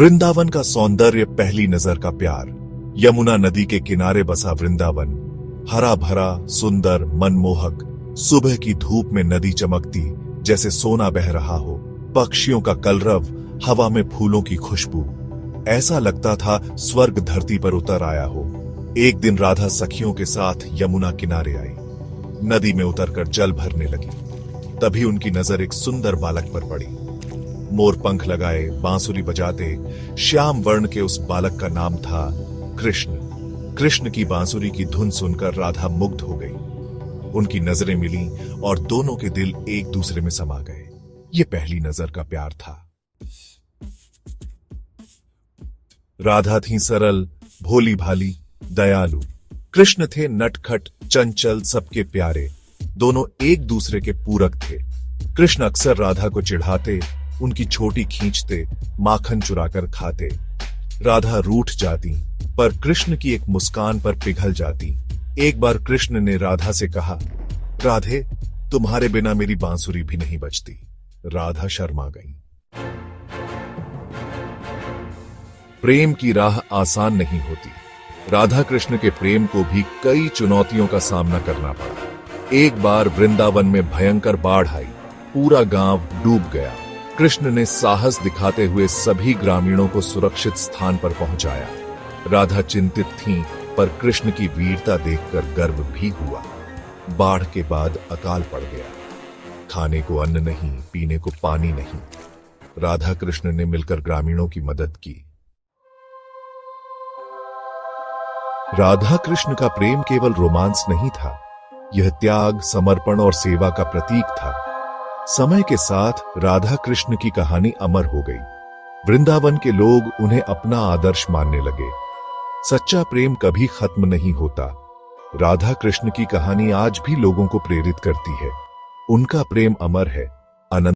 वृंदावन का सौंदर्य, पहली नजर का प्यार। यमुना नदी के किनारे बसा वृंदावन, हरा भरा, सुंदर, मनमोहक। सुबह की धूप में नदी चमकती जैसे सोना बह रहा हो, पक्षियों का कलरव, हवा में फूलों की खुशबू। ऐसा लगता था स्वर्ग धरती पर उतर आया हो। एक दिन राधा सखियों के साथ यमुना किनारे आई। नदी में उतरकर जल भरने लगी। तभी उनकी नजर एक सुंदर बालक पर पड़ी। मोर पंख लगाए, बांसुरी बजाते, श्याम वर्ण के उस बालक का नाम था कृष्ण। कृष्ण की बांसुरी की धुन सुनकर राधा मुग्ध हो गई। उनकी नजरें मिली और दोनों के दिल एक दूसरे में समा गए। ये पहली नजर का प्यार था। राधा थी सरल, भोली भाली, दयालु। कृष्ण थे नटखट, चंचल, सबके प्यारे। दोनों एक दूसरे के पूरक थे। कृष्ण अक्सर राधा को चिढ़ाते, उनकी छोटी खींचते, माखन चुराकर खाते। राधा रूठ जाती, पर कृष्ण की एक मुस्कान पर पिघल जाती। एक बार कृष्ण ने राधा से कहा, राधे, तुम्हारे बिना मेरी बांसुरी भी नहीं बजती। राधा शर्मा गई। प्रेम की राह आसान नहीं होती। राधा कृष्ण के प्रेम को भी कई चुनौतियों का सामना करना पड़ा। एक बार वृंदावन में भयंकर बाढ़ आई, पूरा गांव डूब गया। कृष्ण ने साहस दिखाते हुए सभी ग्रामीणों को सुरक्षित स्थान पर पहुंचाया। राधा चिंतित थीं, पर कृष्ण की वीरता देखकर गर्व भी हुआ। बाढ़ के बाद अकाल पड़ गया। खाने को अन्न नहीं, पीने को पानी नहीं। राधा कृष्ण ने मिलकर ग्रामीणों की मदद की। राधा कृष्ण का प्रेम केवल रोमांस नहीं था, यह त्याग, समर्पण और सेवा का प्रतीक था। समय के साथ राधा कृष्ण की कहानी अमर हो गई। वृंदावन के लोग उन्हें अपना आदर्श मानने लगे। सच्चा प्रेम कभी खत्म नहीं होता। राधा कृष्ण की कहानी आज भी लोगों को प्रेरित करती है। उनका प्रेम अमर है, अनंत।